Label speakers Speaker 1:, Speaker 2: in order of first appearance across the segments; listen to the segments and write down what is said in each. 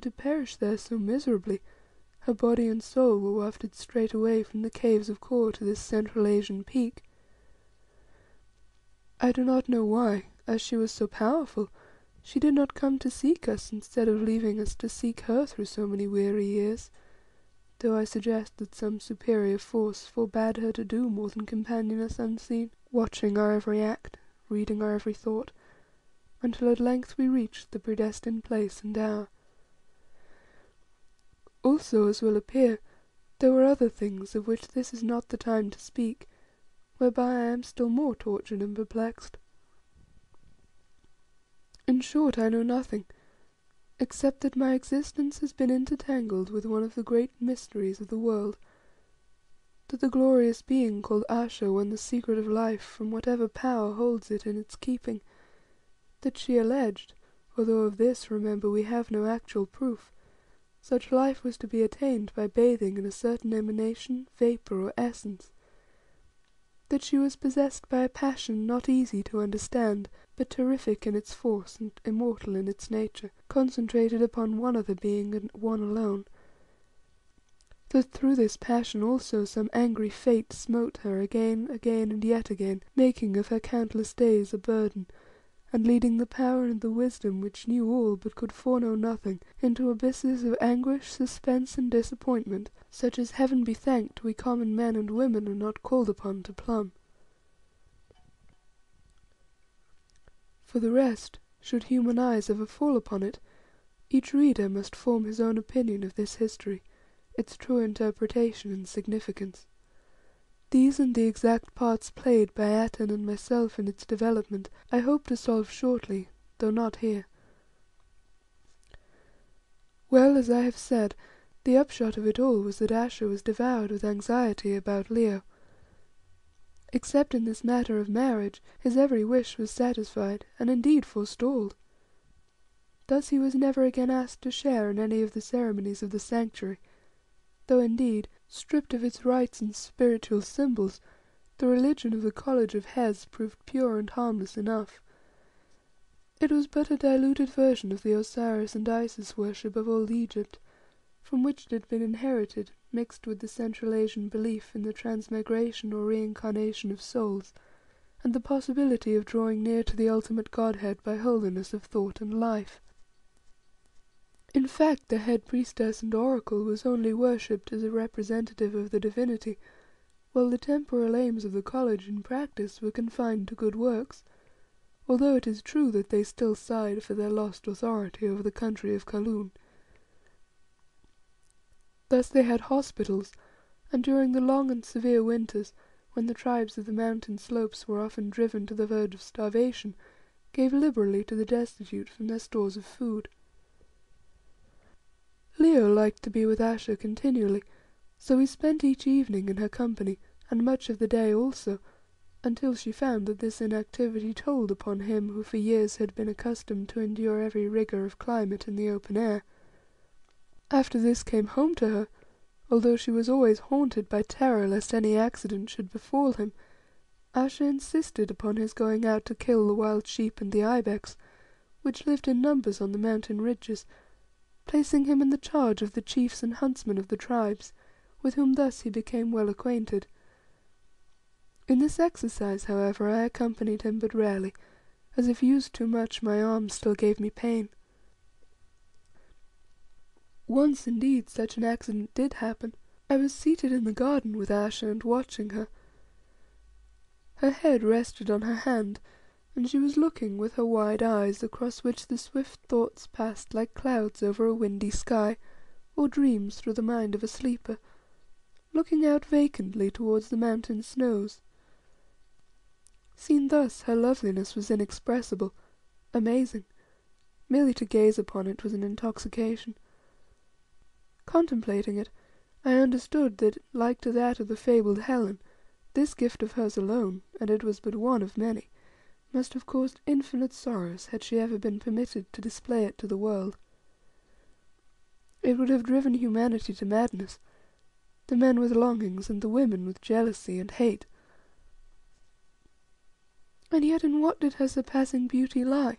Speaker 1: to perish there so miserably, her body and soul were wafted straight away from the caves of Kor to this Central Asian peak. I do not know why, as she was so powerful, she did not come to seek us instead of leaving us to seek her through so many weary years, though I suggest that some superior force forbade her to do more than companion us unseen, watching our every act, reading our every thought, until at length we reached the predestined place and hour. Also, as will appear, there were other things of which this is not the time to speak, whereby I am still more tortured and perplexed. In short, I know nothing, except that my existence has been intertangled with one of the great mysteries of the world, that the glorious being called Ayesha won the secret of life from whatever power holds it in its keeping, that she alleged, although of this, remember, we have no actual proof, such life was to be attained by bathing in a certain emanation, vapour, or essence, that she was possessed by a passion not easy to understand, but terrific in its force and immortal in its nature, concentrated upon one other being and one alone, that through this passion also some angry fate smote her again, again, and yet again, making of her countless days a burden, and leading the power and the wisdom which knew all but could foreknow nothing into abysses of anguish, suspense, and disappointment, such as, Heaven be thanked, we common men and women are not called upon to plumb. For the rest, should human eyes ever fall upon it, each reader must form his own opinion of this history, its true interpretation and significance. These and the exact parts played by Atene and myself in its development I hope to solve shortly, though not here. Well, as I have said, the upshot of it all was that Ayesha was devoured with anxiety about Leo. Except in this matter of marriage, his every wish was satisfied, and indeed forestalled. Thus he was never again asked to share in any of the ceremonies of the Sanctuary, though indeed, stripped of its rites and spiritual symbols, the religion of the College of Hes proved pure and harmless enough. It was but a diluted version of the Osiris and Isis worship of old Egypt, from which it had been inherited, mixed with the Central Asian belief in the transmigration or reincarnation of souls, and the possibility of drawing near to the ultimate Godhead by holiness of thought and life. In fact, the head priestess and oracle was only worshipped as a representative of the divinity, while the temporal aims of the college in practice were confined to good works, although it is true that they still sighed for their lost authority over the country of Kaloon. Thus they had hospitals, and during the long and severe winters, when the tribes of the mountain slopes were often driven to the verge of starvation, gave liberally to the destitute from their stores of food. Leo liked to be with Ayesha continually, so we spent each evening in her company, and much of the day also, until she found that this inactivity told upon him who for years had been accustomed to endure every rigour of climate in the open air. After this came home to her, although she was always haunted by terror lest any accident should befall him, Ayesha insisted upon his going out to kill the wild sheep and the ibex, which lived in numbers on the mountain ridges, placing him in the charge of the chiefs and huntsmen of the tribes, with whom thus he became well acquainted. In this exercise, however, I accompanied him but rarely, as if used too much my arms still gave me pain. Once, indeed, such an accident did happen. I was seated in the garden with Ayesha and watching her. Her head rested on her hand, and she was looking with her wide eyes, across which the swift thoughts passed like clouds over a windy sky, or dreams through the mind of a sleeper, looking out vacantly towards the mountain snows. Seen thus, her loveliness was inexpressible, amazing; merely to gaze upon it was an intoxication. Contemplating it, I understood that, like to that of the fabled Helen, this gift of hers alone, and it was but one of many, must have caused infinite sorrows had she ever been permitted to display it to the world. It would have driven humanity to madness, the men with longings and the women with jealousy and hate. And yet in what did her surpassing beauty lie?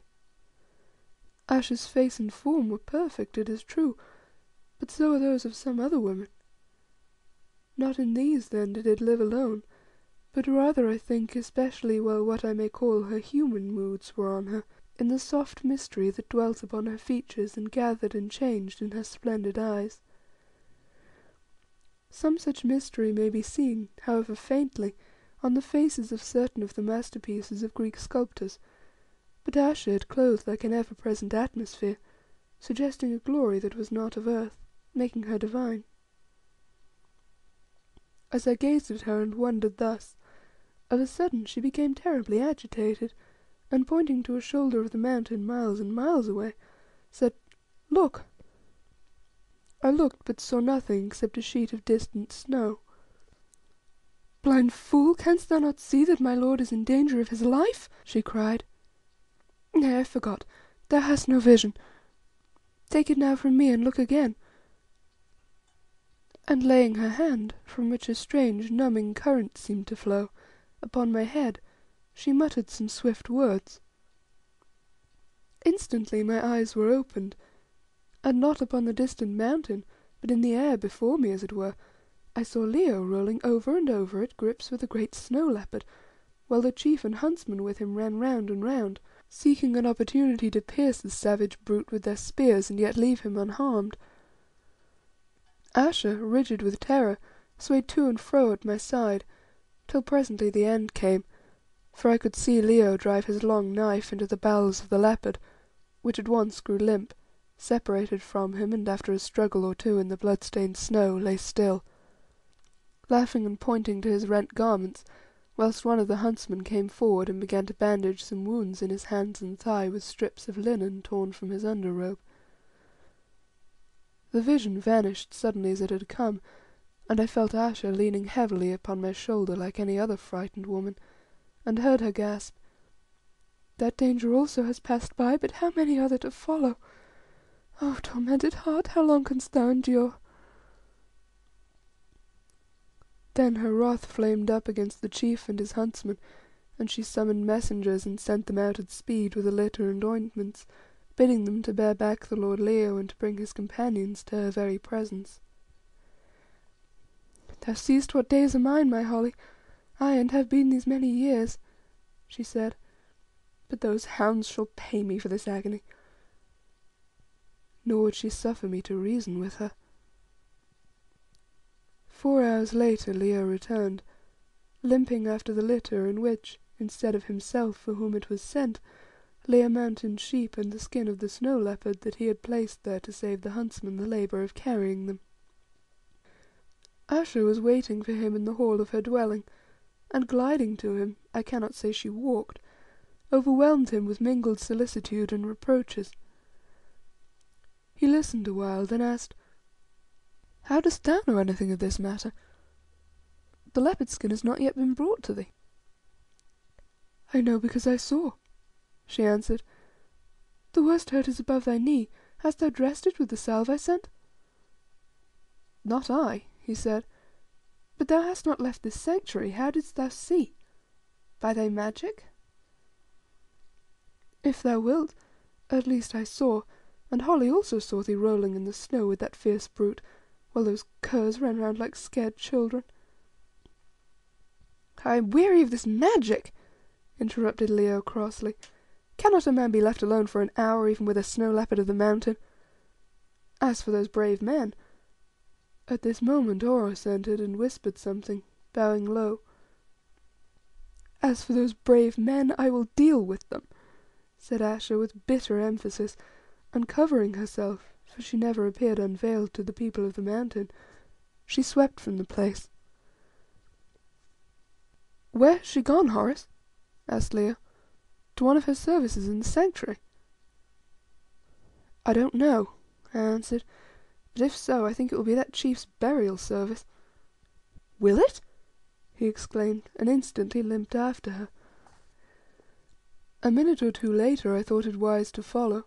Speaker 1: Ayesha's face and form were perfect, it is true, but so are those of some other women. Not in these, then, did it live alone, but rather, I think, especially while what I may call her human moods were on her, in the soft mystery that dwelt upon her features and gathered and changed in her splendid eyes. Some such mystery may be seen, however faintly, on the faces of certain of the masterpieces of Greek sculptors, but Ayesha it clothed like an ever-present atmosphere, suggesting a glory that was not of earth, making her divine. As I gazed at her and wondered thus, of a sudden she became terribly agitated, and pointing to a shoulder of the mountain miles and miles away, said, "Look." I looked, but saw nothing except a sheet of distant snow. "Blind fool, canst thou not see that my lord is in danger of his life?" she cried. "Nay, I forgot, thou hast no vision. Take it now from me and look again." And laying her hand, from which a strange, numbing current seemed to flow, upon my head, she muttered some swift words. Instantly my eyes were opened, and not upon the distant mountain, but in the air before me as it were, I saw Leo rolling over and over at grips with a great snow leopard, while the chief and huntsmen with him ran round and round, seeking an opportunity to pierce the savage brute with their spears and yet leave him unharmed. Ayesha, rigid with terror, swayed to and fro at my side, till presently the end came, for I could see Leo drive his long knife into the bowels of the leopard, which at once grew limp, separated from him, and after a struggle or two in the blood-stained snow lay still, laughing and pointing to his rent garments, whilst one of the huntsmen came forward and began to bandage some wounds in his hands and thigh with strips of linen torn from his underrobe. The vision vanished suddenly as it had come, and I felt Ayesha leaning heavily upon my shoulder like any other frightened woman, and heard her gasp, "That danger also has passed by, but how many are there to follow? Oh, tormented heart, how long canst thou endure?" Then her wrath flamed up against the chief and his huntsmen, and she summoned messengers and sent them out at speed with a litter and ointments, bidding them to bear back the lord Leo and to bring his companions to her very presence. "Thou seest what days are mine, my Holly, aye, and have been these many years," she said, "but those hounds shall pay me for this agony." Nor would she suffer me to reason with her. 4 hours later Leo returned, limping after the litter in which, instead of himself for whom it was sent, lay a mountain sheep and the skin of the snow leopard that he had placed there to save the huntsmen the labour of carrying them. Ayesha was waiting for him in the hall of her dwelling, and gliding to him, I cannot say she walked, overwhelmed him with mingled solicitude and reproaches. He listened awhile, then asked, "How dost thou know anything of this matter? The leopard skin has not yet been brought to thee." "I know because I saw," she answered. "The worst hurt is above thy knee. Hast thou dressed it with the salve I sent?" "Not I," he said. "But thou hast not left this sanctuary. How didst thou see? By thy magic?" "If thou wilt. At least I saw, and Holly also saw thee rolling in the snow with that fierce brute, while those curs ran round like scared children." "I am weary of this magic," interrupted Leo crossly. "Cannot a man be left alone for an hour even with a snow leopard of the mountain? As for those brave men," at this moment Oros entered and whispered something, bowing low. "As for those brave men, I will deal with them," said Ayesha with bitter emphasis, uncovering herself, for she never appeared unveiled to the people of the mountain. She swept from the place. "Where has she gone, Horace?" asked Leo. "To one of her services in the Sanctuary?" "I don't know," I answered, "but if so, I think it will be that chief's burial service." "Will it?" he exclaimed, and instantly limped after her. A minute or two later I thought it wise to follow.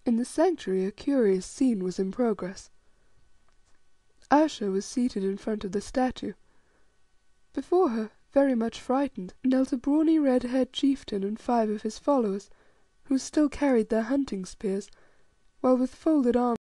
Speaker 1: In the Sanctuary a curious scene was in progress. Ayesha was seated in front of the statue. Before her, very much frightened, knelt a brawny red-haired chieftain and 5 of his followers, who still carried their hunting spears, while with folded arms